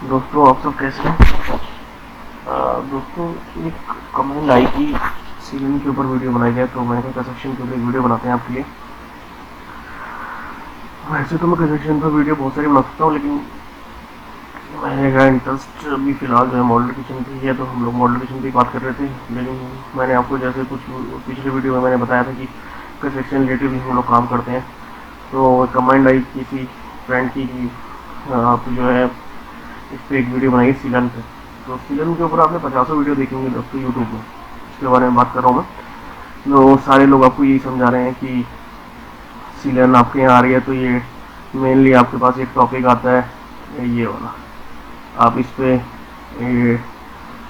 दोस्तों आप सब कैसे हैं? दोस्तों एक कमेंट आई कि सीलिंग के ऊपर वीडियो बनाई जाए, तो मैंने कहा कंस्ट्रक्शन के ऊपर वीडियो बनाते हैं आपके लिए। वैसे तो मैं कंस्ट्रक्शन पर वीडियो बहुत सारी बना सकता हूँ, लेकिन मेरा इंटरेस्ट अभी फिलहाल जो है मॉडल किचन की है, तो हम लोग मॉडल किचन की बात कर रहे थे। लेकिन मैंने आपको जैसे कुछ पिछले वीडियो में मैंने बताया था कि कंस्ट्रक्शन रिलेटेड भी हम लोग काम करते हैं, तो कमेंट आई किसी फ्रेंड की कि आप जो है इस पर एक वीडियो बनाई सीलन पे। तो सीलन के ऊपर आपने 50 वीडियो देखेंगे दोस्तों यूट्यूब में, इसके बारे में बात कर रहा हूँ मैं। तो सारे लोग आपको यही समझा रहे हैं कि सीलन आपके यहाँ आ रही है, तो ये मेनली आपके पास एक टॉपिक आता है ये वाला, आप इस पे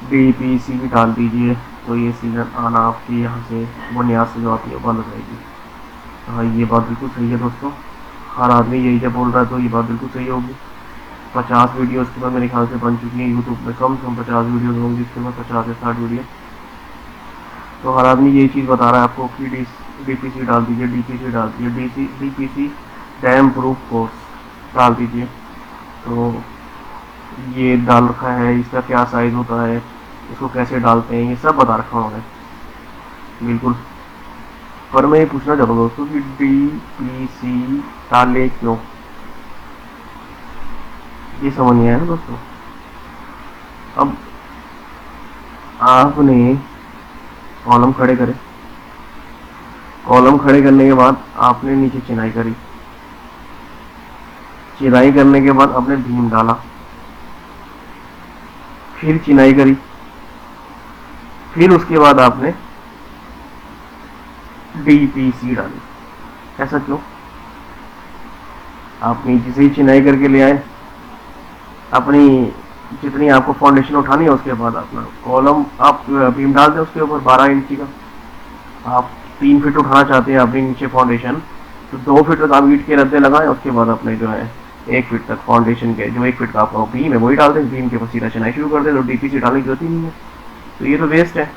DPC भी डाल दीजिए, तो ये सीलन आना आपकी यहाँ से बुनियाद से जो आती है बंद हो जाएगी। हाँ, ये बात बिल्कुल सही है दोस्तों, हर आदमी यही जब बोल रहा है तो ये बात बिल्कुल सही होगी। 50 वीडियो इसके बाद मेरे ख्याल से बन चुकी है यूट्यूब में, कम से कम 50 वीडियोज़ होंगी इसके बाद, 50 से 60 वीडियो। तो हर आदमी यही चीज़ बता रहा है आपको कि DPC डाल दीजिए, DPC डाल दीजिए, DPC डैम प्रूफ कोर्स डाल दीजिए। तो ये डाल रखा है, इसका क्या साइज़ होता है, इसको कैसे डालते हैं, ये सब बता रखा उन्होंने बिल्कुल। पर मैं ये पूछना चाहता हूँ दोस्तों कि DPC डाले क्यों, ये समझ नहीं आया ना दोस्तों। अब आपने कॉलम खड़े करे, कॉलम खड़े करने के बाद आपने नीचे चिनाई करी, चिनाई करने के बाद आपने बीम डाला, फिर चिनाई करी, फिर उसके बाद आपने DPC डाली। ऐसा क्यों? आप नीचे से ही चिनाई करके ले आए, अपनी जितनी आपको फाउंडेशन उठानी है उसके बाद अपना कॉलम आप बीम डाल दें उसके ऊपर 12 इंची का। आप 3 फीट उठाना चाहते हैं अपनी नीचे फाउंडेशन, तो 2 फीट तक आप ईंट के रद्दे लगाएं, उसके बाद अपने जो है 1 फीट तक फाउंडेशन के जो 1 फीट का आपका बीम है वही डाल दें, बीम के ऊपर सीधा चिनाई शुरू कर दें, तो DPC डालने की जरूरत ही नहीं है। तो ये तो वेस्ट है।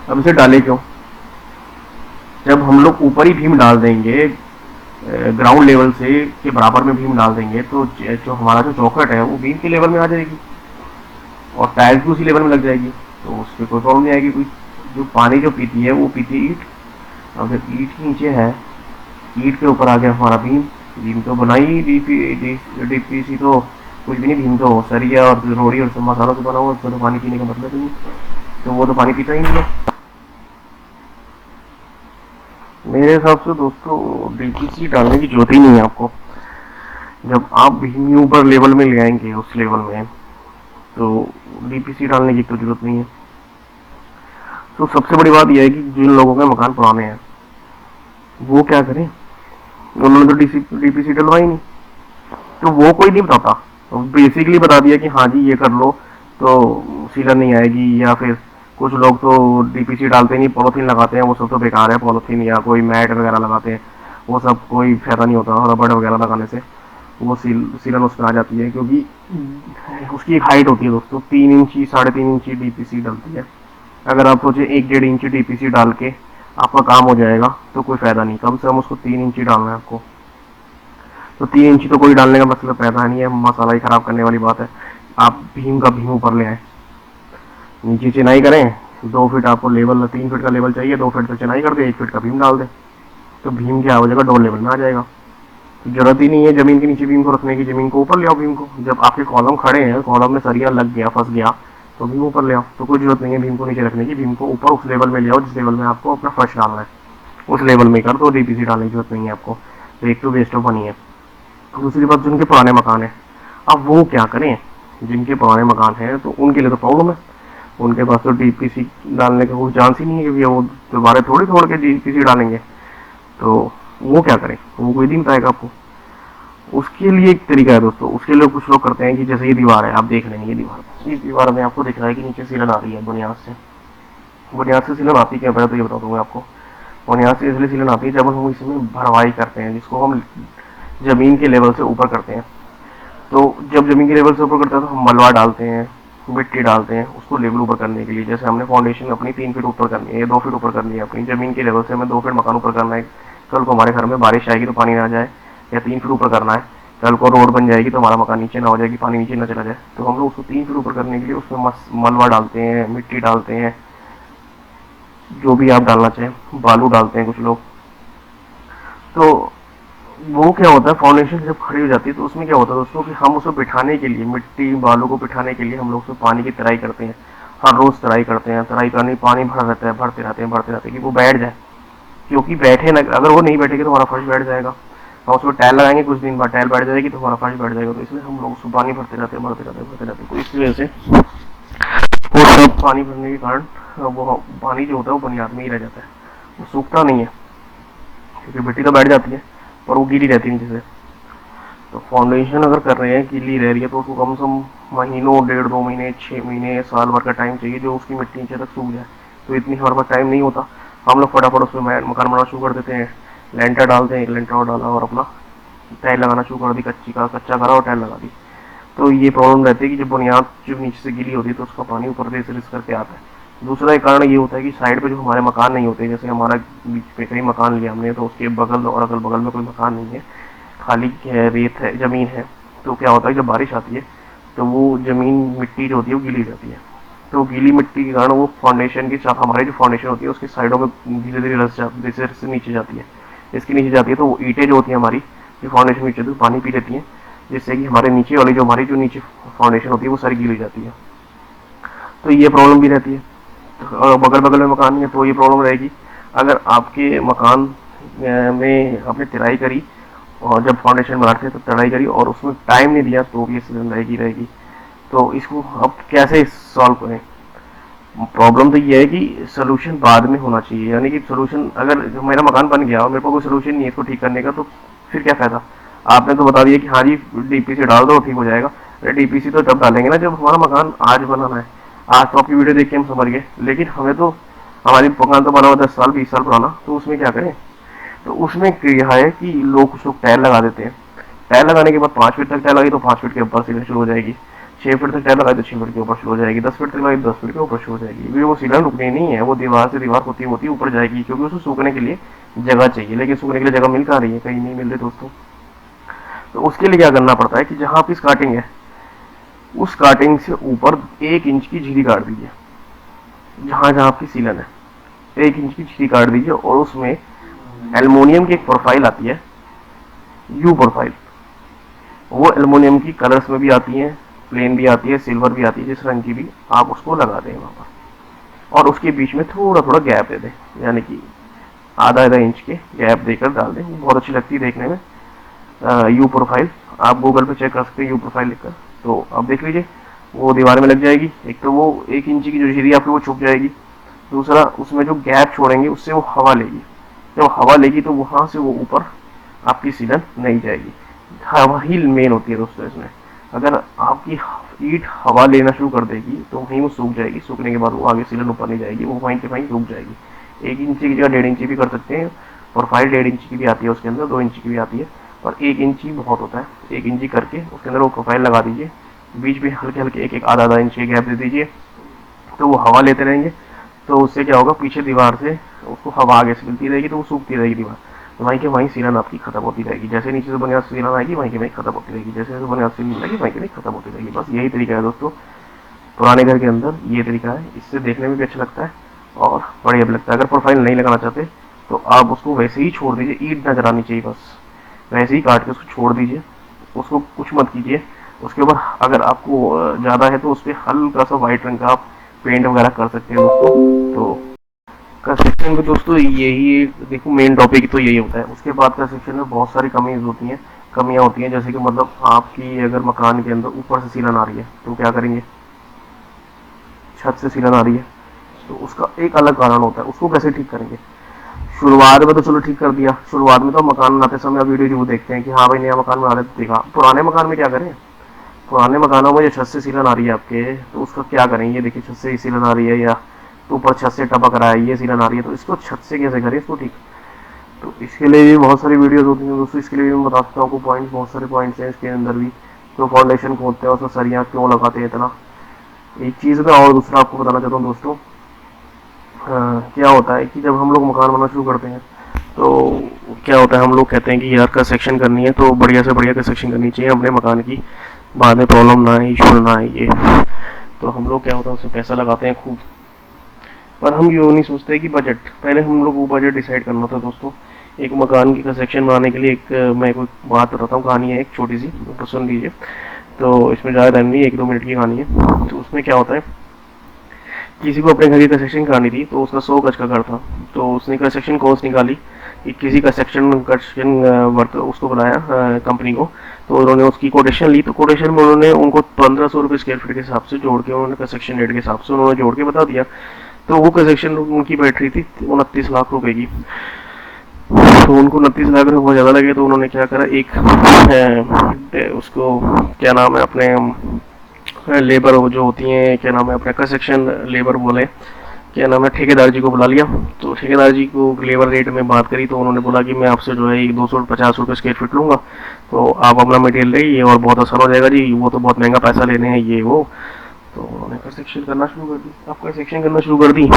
अब इसे डाले क्यों? जब हम लोग ऊपर ही भीम डाल देंगे, ग्राउंड लेवल से के बराबर में भीम डाल देंगे, तो जो हमारा जो चौखट है वो भीम के लेवल में आ जाएगी और टाइल्स भी उसी लेवल में लग जाएगी, तो उस पर कोई प्रॉब्लम नहीं आएगी। कोई जो पानी जो पीती है वो पीती ईंट, अगर ईंट के नीचे है, ईंट के ऊपर आ गया हमारा भीम, भीम तो बनाई DPC तो कुछ भी नहीं, भीम तो सरिया और रोड़ी और सब मसालों से बना हुआ, उसमें तो पानी पीने का मतलब ही नहीं, तो वो तो पानी पीता ही नहीं है। मेरे हिसाब से दोस्तों DPC डालने की जरूरत ही नहीं है आपको। जब आप भीम ऊपर लेवल में ले आएंगे उस लेवल में, तो DPC डालने की तो जरूरत नहीं है। तो सबसे बड़ी बात यह है कि जिन लोगों के मकान पुराने हैं वो क्या करें, उन्होंने तो DPC डलवाई नहीं, तो वो कोई नहीं बताता, तो बेसिकली बता दिया कि हाँ जी ये कर लो तो सीलन नहीं आएगी। या फिर कुछ लोग तो DPC डालते नहीं, पॉलीथीन लगाते हैं, वो सब तो बेकार है, पॉलीथीन या कोई मैट वगैरह लगाते हैं, वो सब कोई फायदा नहीं होता रबड़ वगैरह लगाने से, वो सीलन उसमें आ जाती है, क्योंकि उसकी एक हाइट होती है दोस्तों 3 इंची 3.5 इंची DPC डलती है। अगर आप सोचे 1-1.5 इंची DPC डाल के आपका काम हो जाएगा, तो कोई फायदा नहीं, कम से कम उसको 3 इंची डालना है आपको। तो 3 इंची तो कोई डालने का मतलब पैदा नहीं है, मसाला ही खराब करने वाली बात है। आप भीम का भीम ऊपर ले आए, नीचे चिनाई करें, 2 फीट आपको लेवल, 3 फीट का लेवल चाहिए, 2 फीट तक चिनाई कर दे, 1 फीट का भीम डाल दे, तो भीम क्या हो जाएगा, 2 लेवल में आ जाएगा। तो जरूरत ही नहीं है जमीन के नीचे भीम को रखने की, जमीन को ऊपर ले आओ भीम को। जब आपके कॉलम खड़े हैं, कॉलम में सरिया लग गया, फंस गया, तो भीम ऊपर ले आओ, तो कोई जरूरत नहीं है भीम को नीचे रखने की, भीम को ऊपर उस लेवल में ले आओ जिस लेवल में आपको अपना फर्श डालना है, उस लेवल में कर दो, DPC डालने की जरूरत नहीं है आपको। तो एक तो वेस्ट ऑफ मनी है। दूसरी बात, जिनके पुराने मकान है, अब वो क्या करें? जिनके पुराने मकान हैं तो उनके लिए तो प्रॉब्लम है, उनके पास तो DPC डालने का कोई चांस ही नहीं है, क्योंकि वो दोबारा थोड़ी तोड़ के DPC डालेंगे, तो वो क्या करें? वो कोई नहीं बताएगा आपको। उसके लिए एक तरीका है दोस्तों, उसके लिए कुछ लोग करते हैं कि जैसे ये दीवार है, आप देख लेंगे ये दीवार, इस दीवार में आपको दिख रहा है कि नीचे सीलन आ रही है बुनियाद से। बुनियाद से सीलन आती क्या, पहले तो ये बता दूंगा आपको। बुनियाद से इसलिए सीलन आती है जब हम इसमें भरवाई करते हैं, जिसको हम जमीन के लेवल से ऊपर करते हैं। तो जब जमीन के लेवल से ऊपर करते हैं तो हम मलबा डालते हैं, मिट्टी डालते हैं उसको लेवल ऊपर करने के लिए। जैसे हमने फाउंडेशन अपनी 3 फीट ऊपर करनी है, 2 फीट ऊपर करनी है, अपनी जमीन के लेवल से हमें 2 फीट मकान ऊपर करना है, कल को हमारे घर में बारिश आएगी तो पानी ना जाए, या 3 फीट ऊपर करना है, कल को रोड बन जाएगी तो हमारा मकान नीचे ना हो जाएगी, पानी नीचे ना चला जाए, तो हम लोग उसको 3 फीट ऊपर करने के लिए उसमें मलबा डालते हैं, मिट्टी डालते हैं, जो भी आप डालना चाहें, बालू डालते हैं कुछ लोग। तो वो क्या होता है, फाउंडेशन जब खड़ी हो जाती है तो उसमें क्या होता है दोस्तों कि हम उसको बिठाने के लिए, मिट्टी बालू को बिठाने के लिए हम लोग उसमें पानी की तराई करते हैं। हर रोज तराई करते हैं, तराई पानी पानी भरा रहता है, भरते रहते हैं कि वो बैठ जाए, क्योंकि बैठे ना, अगर वो नहीं बैठेगी तो हमारा फर्श बैठ जाएगा। हम उसमें टाइल लगाएंगे, कुछ दिन बाद टाइल बैठ जाएगी तो हमारा फर्श बैठ जाएगा। तो इसलिए हम लोग उसमें पानी भरते रहते हैं, भरते रहते हैं। तो इस वजह से वो सब पानी भरने के कारण वो पानी जो होता है वो बुनियाद में ही रह जाता है, वो सूखता नहीं है, क्योंकि मिट्टी तो बैठ जाती है पर वो गीली रहती है नीचे से। तो फाउंडेशन अगर कर रहे हैं, गीली रह रही है, तो उसको कम से कम महीनों, 1.5-2 महीने, 6 महीने, साल भर का टाइम चाहिए जो उसकी मिट्टी नीचे तक सूख जाए। तो इतनी हमारे पास टाइम नहीं होता। हम लोग फटाफट उसमें मकान बनाना शुरू कर देते हैं, लेंटर डालते हैं, एक लेंटर और डाला और अपना टाइल लगाना शुरू कर दी, कच्चा करा और टाइल लगा दी। तो ये प्रॉब्लम रहती है कि जब बुनियाद जो नीचे से गीली होती है तो उसका पानी ऊपर से रिस करके आता है। दूसरा एक कारण ये होता है कि साइड पे जो हमारे मकान नहीं होते, जैसे हमारा बीच पे कहीं मकान लिया हमने, तो उसके बगल और अगल बगल में कोई मकान नहीं है, खाली रेत है, जमीन है। तो क्या होता है जब बारिश आती है तो वो जमीन, मिट्टी जो होती है वो गीली जाती है। तो गीली मिट्टी के कारण वो फाउंडेशन की साथ, हमारी जो फाउंडेशन होती है उसके साइडों में धीरे धीरे रस नीचे जाती है, इसकी नीचे जाती है। तो वो ईंटें जो होती है हमारी, जो फाउंडेशन नीचे होती है पानी पी लेती है, जिससे कि हमारे नीचे वाली जो हमारी जो नीचे फाउंडेशन होती है वो सारी गीली जाती है। तो ये प्रॉब्लम भी रहती है। तो बगल बगल में मकान नहीं है तो ये प्रॉब्लम रहेगी। अगर आपके मकान में आपने तराई करी और जब फाउंडेशन बनाते हैं तो तराई करी और उसमें टाइम नहीं दिया तो ये सीजन रहेगी। तो इसको अब कैसे सॉल्व करें? प्रॉब्लम तो ये है कि सोल्यूशन बाद में होना चाहिए, यानी कि सोल्यूशन, अगर मेरा मकान बन गया और मेरे को कोई सोल्यूशन नहीं है इसको ठीक करने का, तो फिर क्या फायदा? आपने तो बता दिया कि हाँ जी डीपीसी डाल दो ठीक हो जाएगा। अरे डीपीसी तो तब डालेंगे ना जब हमारा मकान आज बनाना है। आज तो आपकी वीडियो देख के हम समझ गए, लेकिन हमें तो, हमारी मकान तो बना हुआ 10 साल 20 साल पुराना, तो उसमें क्या करें? तो उसमें क्या है कि लोग कुछ लोग टाइल लगा देते हैं। टाइल लगाने के बाद 5 फीट तक टाइल लगी तो 5 फीट के ऊपर सीलन शुरू हो जाएगी, 6 फीट तक टाइल लगाई तो 6 फीट के ऊपर शुरू हो जाएगी, 10 फीट तक लगाई तो 10 फीट के ऊपर शुरू हो जाएगी। वो सीलन रुकनी नहीं है, वो दीवार से दीवार होती होती ऊपर जाएगी, क्योंकि उसको सूखने के लिए जगह चाहिए। लेकिन सूखने के लिए जगह मिल कहाँ रही है? कहीं नहीं मिल रही दोस्तों। तो उसके लिए क्या करना पड़ता है कि जहाँ आपकी स्कार्टिंग है उस स्कार्टिंग से ऊपर 1 इंच की झिरी काट दीजिए, जहाँ जहाँ आपकी सीलन है 1 इंच की झिरी काट दीजिए, और उसमें एल्युमिनियम की एक प्रोफाइल आती है, यू प्रोफाइल। वो एल्युमिनियम की कलर्स में भी आती है, प्लेन भी आती है, सिल्वर भी आती है, जिस रंग की भी, आप उसको लगा दें वहाँ पर, और उसके बीच में थोड़ा थोड़ा गैप दे दें, यानी कि आधा इंच के गैप देकर डाल दें। बहुत अच्छी लगती है देखने में यू प्रोफाइल। आप गूगल पे चेक कर सकते हैं यू प्रोफाइल लिखकर, तो आप देख लीजिए वो दीवार में लग जाएगी। एक तो वो 1 इंच की जो झिरी आपकी वो छुप जाएगी, दूसरा उसमें जो गैप छोड़ेंगे उससे वो हवा लेगी, जब हवा लेगी तो वहाँ से वो ऊपर आपकी सीलन नहीं जाएगी। हवा ही मेन होती है दोस्तों इसमें। अगर आपकी ईंट हवा लेना शुरू कर देगी तो वहीं वो सूख जाएगी, सूखने के बाद वो आगे सीलन ऊपर नहीं जाएगी, वो वहीं के वहीं सूख जाएगी। 1 इंच की जगह 1.5 इंच भी कर सकते हैं, प्रोफाइल 1.5 इंच की भी आती है उसके अंदर, 2 इंच की भी आती है, और 1 इंच ही बहुत होता है। 1 इंच करके उसके अंदर वो प्रोफाइल लगा दीजिए, बीच में हल्के हल्के एक आधा इंच के गैप दे दीजिए, तो वो हवा लेते रहेंगे। तो उससे क्या होगा, पीछे दीवार से उसको हवा आगे से मिलती रहेगी, तो वो सूखती रहेगी दीवार, तो वहीं के वहीं सीलन आपकी खत्म होती रहेगी। जैसे नीचे से बुनियाद सीलन आएगी वहीं के वहीं खत्म होती रहेगी, जैसे बुनियाद सीलन आएगी वहीं के वहीं खत्म होती रहेगी। बस यही तरीका है दोस्तों पुराने घर के अंदर, ये तरीका है। इससे देखने में भी अच्छा लगता है और बढ़िया भी लगता है। अगर प्रोफाइल नहीं लगाना चाहते तो आप उसको वैसे ही छोड़ दीजिए, ईंट नजर आनी चाहिए, बस वैसे ही काट के उसको छोड़ दीजिए, उसको कुछ मत कीजिए। उसके ऊपर अगर आपको ज़्यादा है तो उस पर हल्का सा वाइट रंग का आप पेंट वगैरह कर सकते हैं दोस्तों। तो कंस्ट्रक्शन में दोस्तों यही देखो मेन टॉपिक तो यही होता है। उसके बाद कंस्ट्रक्शन में बहुत सारी कमियां होती हैं, जैसे कि मतलब आपकी अगर मकान के अंदर ऊपर से सीलन आ रही है तो क्या करेंगे, छत से सीलन आ रही है तो उसका एक अलग कारण होता है, उसको कैसे ठीक करेंगे? शुरुआत में तो चलो ठीक कर दिया, शुरुआत में तो मकान बनाते समय वीडियो जरूर देखते हैं कि हाँ भाई नया मकान बना रहे तो देखा। पुराने मकान में क्या करें, पुराने मकानों में जो छत से सीलन आ रही है आपके, तो उसका क्या करें? ये देखिए छत से सीलन आ रही है, या तो ऊपर छत से टपक रहा है, ये सीलन आ रही है, तो इसको छत से कैसे करें इसको ठीक? तो इसके लिए भी बहुत सारी वीडियोस होती हैं दोस्तों, इसके लिए भी मैं बता सकता हूँ आपको पॉइंट्स, बहुत सारे पॉइंट्स हैं इसके अंदर भी। तो फाउंडेशन खोदते हैं उसमें सरियाँ क्यों लगाते हैं इतना, एक चीज़ में और दूसरा आपको बताना चाहता हूँ दोस्तों। क्या होता है कि जब हम लोग मकान बनाना शुरू करते हैं, तो क्या होता है, हम लोग कहते हैं कि यार कंस्ट्रक्शन करनी है तो बढ़िया से बढ़िया कंस्ट्रक्शन करनी चाहिए अपने मकान की, बाद में प्रॉब्लम ना आए, इशू ना आए ये। तो हम लोग क्या होता है उसमें पैसा लगाते हैं खूब, पर हम ये नहीं सोचते कि बजट, पहले हम लोग वो बजट डिसाइड करना था दोस्तों। एक मकान की कंस्ट्रक्शन बनाने के लिए एक मैं कोई बात बताता हूँ, कहानी है एक छोटी सी, तो सुन लीजिए। तो इसमें ज़्यादा टाइम नहीं है, 1-2 मिनट की कहानी है। तो उसमें क्या होता है, किसी को अपने घर की कंस्ट्रक्शन करानी थी, तो उसका 100 गज का घर था। तो उसने कंस्ट्रक्शन कॉस्ट निकाली कि किसी कंस्ट्रक्शन वर्क उसको बुलाया कंपनी को, तो उन्होंने उसकी कोटेशन ली। तो कोटेशन में उन्होंने उनको 1500 रुपये स्क्वायर फीट के हिसाब से जोड़ के, उन्होंने कंस्ट्रक्शन रेट के हिसाब से उन्होंने जोड़ के बता दिया। तो वो कंस्ट्रक्शन उनकी बैठ रही थी 29 लाख रुपए की। तो उनको 29 लाख रुपये बहुत ज़्यादा लगे, तो उन्होंने क्या करा, एक उसको क्या नाम है अपने लेबर जो होती हैं, क्या नाम है अपने कंस्ट्रक्शन लेबर बोले, क्या नाम है, ठेकेदार जी को बुला लिया। तो ठेकेदार जी को लेबर रेट में बात करी, तो उन्होंने बोला कि मैं आपसे जो है 250 रुपये स्क्वायर फीट लूँगा, तो आप अपना मटेरियल ले और बहुत आसान हो जाएगा जी, वो तो बहुत महंगा पैसा लेने हैं ये वो। तो उन्होंने कंस्ट्रक्शन करना शुरू कर दी। अब कंस्ट्रक्शन करना शुरू कर दी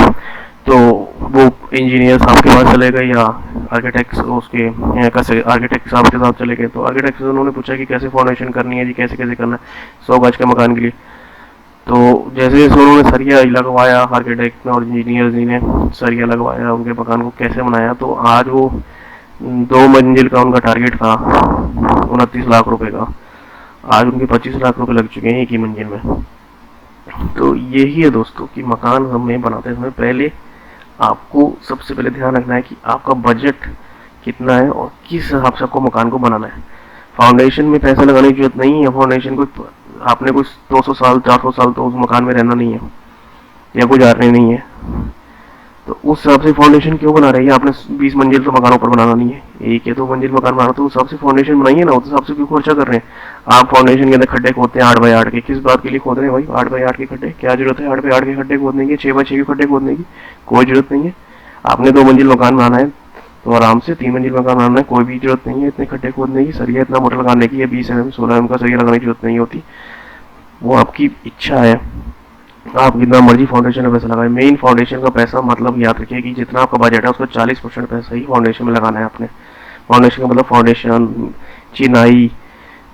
तो वो इंजीनियर साहब के पास चले गए या आर्किटेक्ट उसके आर्किटेक्ट साहब के साथ चले गए। तो आर्किटेक्ट से उन्होंने पूछा कि कैसे फाउंडेशन करनी है जी, कैसे कैसे करना है 100 गज के मकान के लिए। तो जैसे जैसे उन्होंने सरिया लगवाया, आर्किटेक्ट ने और इंजीनियर जी ने सरिया लगवाया, उनके मकान को कैसे बनाया, तो आज वो 2 मंजिल का उनका टारगेट था 29 लाख रुपए का, आज उनके 25 लाख रुपए लग चुके हैं एक ही मंजिल में। तो यही है दोस्तों कि मकान हमें बनाते समय पहले आपको सबसे पहले ध्यान रखना है कि आपका बजट कितना है और किस हिसाब से आपको मकान को बनाना है। फाउंडेशन में पैसा लगाने की जरूरत नहीं है। फाउंडेशन को आपने कुछ 200 साल 400 साल तो उस मकान में रहना नहीं है या गुजारने नहीं है, तो उस हिसाब से फाउंडेशन क्यों बना रही है। आपने 20 मंजिल तो मकान ऊपर बनाना नहीं है, 1 या 2 मंजिल मकान बनाना, तो उस हिसाब से फाउंडेशन बनाइए ना, उस हिसाब से क्यों खर्चा कर रहे हैं। आप फाउंडेशन के अंदर खड्डे खोदते हैं 8x8 के, किस बात के लिए खोद रहे हैं भाई 8x8 के खड्डे, क्या जरूरत है 8x8 के खड्डे खोदने की, 6x6 के खड्डे खोदने की, कोई जरूरत नहीं है। आपने 2 मंजिल मकान बनाना है तो आराम से 3 मंजिल मकान बनाना है, कोई भी जरूरत नहीं है इतने खड्डे खोदने की, सरिया इतना मोटा लगाने की, 20 mm 16 mm का सरिया लगाने की जरूरत नहीं होती, वो आपकी इच्छा है, आप जितना मर्जी फाउंडेशन में पैसा लगाए। मेन फाउंडेशन का पैसा मतलब याद रखिए कि जितना आपका बजट है उसका 40% पैसा ही फाउंडेशन में लगाना है आपने। फाउंडेशन का मतलब फाउंडेशन, चिनाई,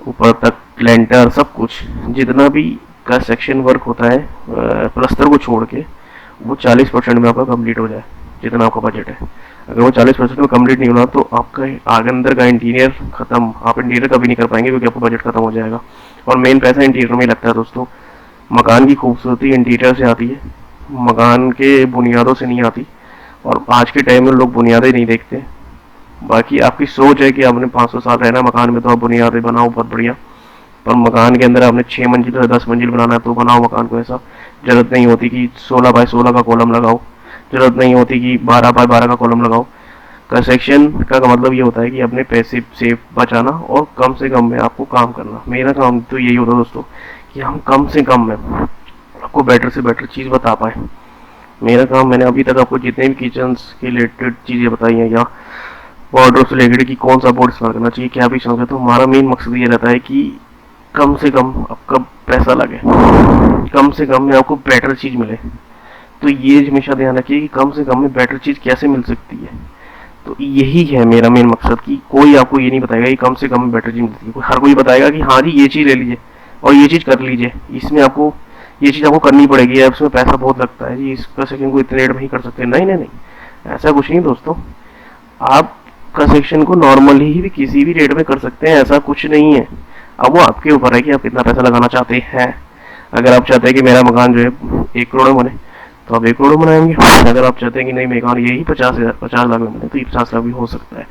ऊपर तक लेंटर, सब कुछ जितना भी कंस्ट्रक्शन वर्क होता है प्लस्तर को छोड़ के, वो 40% में आपका कंप्लीट हो जाए जितना आपका बजट है। अगर वो 40% में कंप्लीट नहीं होना तो आपका आगे अंदर का इंटीरियर खत्म, आप इंटीरियर कभी नहीं कर पाएंगे क्योंकि आपका बजट खत्म हो जाएगा। और मेन पैसा इंटीरियर में लगता है दोस्तों। मकान की खूबसूरती इंटीरियर से आती है, मकान के बुनियादों से नहीं आती, और आज के टाइम में लोग बुनियादें नहीं देखते। बाकी आपकी सोच है कि आपने 500 साल रहना मकान में तो आप बुनियादें बनाओ बहुत बढ़िया, पर मकान के अंदर आपने 6 मंजिल या 10 मंजिल बनाना है तो बनाओ मकान को ऐसा। जरूरत नहीं होती कि 16x16 का कॉलम लगाओ, जरूरत नहीं होती कि 12x12 का कॉलम लगाओ। कंस्ट्रक्शन का मतलब ये होता है कि अपने पैसे से बचाना और कम से कम में आपको काम करना। मेरा काम तो यही होता है दोस्तों कि हम कम से कम में आपको बेटर से बेटर चीज़ बता पाए। मेरा काम, मैंने अभी तक आपको जितने भी किचन के रिलेटेड चीज़ें बताई हैं या वार्डरोब से रिलेटेड कि कौन सा बोर्ड इस्तेमाल करना चाहिए, क्या भी इस्तेमाल करना, तो हमारा मेन मकसद ये रहता है कि कम से कम आपका पैसा लगे, कम से कम में आपको बेटर चीज़ मिले। तो ये हमेशा ध्यान रखिए कि कम से कम में बेटर चीज़ कैसे मिल सकती है। तो यही है मेरा मेन मकसद कि कोई आपको ये नहीं बताएगा कि कम से कम में बेटर चीज़ मिलती है। हर कोई बताएगा कि हाँ जी ये चीज़ ले लीजिए और ये चीज़ कर लीजिए, इसमें आपको ये चीज़ आपको करनी पड़ेगी, इसमें पैसा बहुत लगता है जी, इस कंस्ट्रक्शन को इतने रेट में ही कर सकते हैं। नहीं नहीं नहीं, ऐसा कुछ नहीं दोस्तों। आप कंस्ट्रक्शन को नॉर्मली ही भी किसी भी रेट में कर सकते हैं, ऐसा कुछ नहीं है। अब वो आपके ऊपर है कि आप कितना पैसा लगाना चाहते हैं। अगर आप चाहते हैं कि मेरा मकान जो है 1 करोड़ में बने तो आप 1 करोड़ बनाएंगे। अगर आप चाहते हैं कि नहीं मकान यही 50 लाख में बने तो ये 50 लाख भी हो सकता है।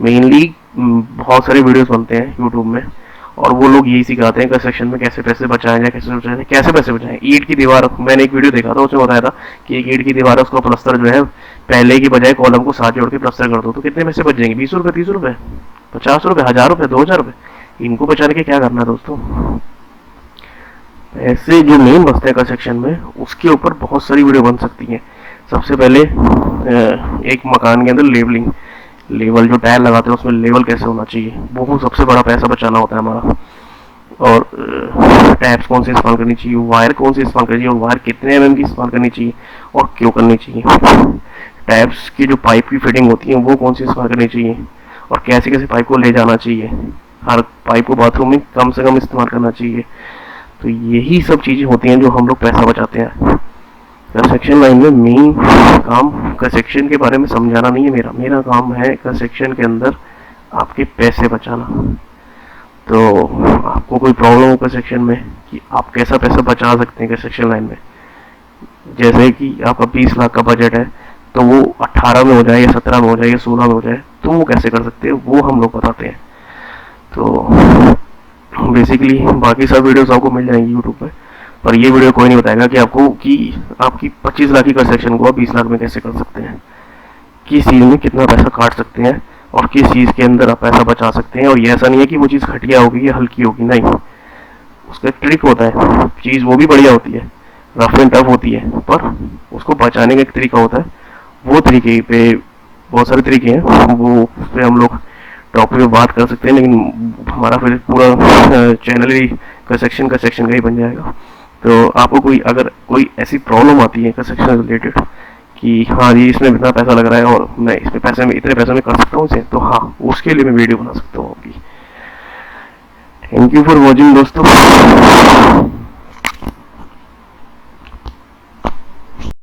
मेनली बहुत सारे वीडियोस बनते हैं यूट्यूब में और वो लोग यही सिखाते हैं कंस्ट्रक्शन में कैसे पैसे बचाएं जाए, कैसे पैसे बचाएं। ईंट की दीवार, मैंने एक वीडियो देखा था उसमें बताया था कि एक ईंट की दीवार है, उसको प्लस्तर जो है पहले की बजाय कॉलम को साथ जोड़ के प्लस्तर कर दो तो कितने पैसे बच जाएंगे, 20 रुपये, 30 रुपये, 50 रुपये, 1000 रुपये, 2000 रुपये। इनको बचाने के क्या करना है दोस्तों। ऐसे जो मेन बसते हैं कंस्ट्रक्शन में उसके ऊपर बहुत सारी वीडियो बन सकती हैं। सबसे पहले एक मकान के अंदर लेवलिंग, लेवल जो टायर लगाते हैं उसमें लेवल कैसे होना चाहिए, वो सबसे बड़ा पैसा बचाना होता है हमारा। और टैप्स कौन सी इस्तेमाल करनी चाहिए, वायर कौन सी इस्तेमाल करनी चाहिए और वायर कितने mm की इस्तेमाल करनी चाहिए और क्यों करनी चाहिए। टैप्स की जो पाइप की फिटिंग होती है वो कौन सी इस्तेमाल करनी चाहिए, और कैसे कैसे पाइप को ले जाना चाहिए, हर पाइप को बाथरूम में कम से कम इस्तेमाल करना चाहिए। तो यही सब चीज़ें होती हैं जो हम लोग पैसा बचाते हैं। कंस्ट्रक्शन लाइन में मेन काम कंस्ट्रक्शन के बारे में समझाना नहीं है मेरा काम है कंस्ट्रक्शन के अंदर आपके पैसे बचाना। तो आपको कोई प्रॉब्लम हो कंस्ट्रक्शन में कि आप कैसा पैसा बचा सकते हैं कंस्ट्रक्शन लाइन में, जैसे कि आपका 20 लाख का बजट है तो वो 18 में हो जाए या 17 में हो जाए या 16 में हो जाए, तो वो कैसे कर सकते हैं वो हम लोग बताते हैं। तो बेसिकली बाकी सब वीडियोस आपको मिल जाएंगी यूट्यूब पे, पर ये वीडियो कोई नहीं बताएगा कि आपको कि आपकी 25 लाख की कंस्ट्रक्शन को आप 20 लाख में कैसे कर सकते हैं, किस चीज़ में कितना पैसा काट सकते हैं और किस चीज़ के अंदर आप पैसा बचा सकते हैं। और ये ऐसा नहीं है कि वो चीज़ घटिया होगी या हल्की होगी, नहीं, उसका एक ट्रिक होता है। चीज़ वो भी बढ़िया होती है, रफ एंड टफ होती है, पर उसको बचाने का एक तरीका होता है। वो तरीके पे बहुत सारे तरीके हैं, वो उस पर हम लोग टॉपिक पे बात कर सकते हैं, लेकिन हमारा फिर पूरा चैनल ही कंस्ट्रक्शन का ही बन जाएगा। तो आपको अगर कोई ऐसी प्रॉब्लम आती है कंस्ट्रक्शन रिलेटेड कि हाँ जी इसमें इतना पैसा लग रहा है और मैं इसमें पैसे में इतने पैसे में कर सकता हूँ इसे, तो हाँ उसके लिए मैं वीडियो बना सकता हूँ आपकी। थैंक यू फॉर वॉचिंग दोस्तों।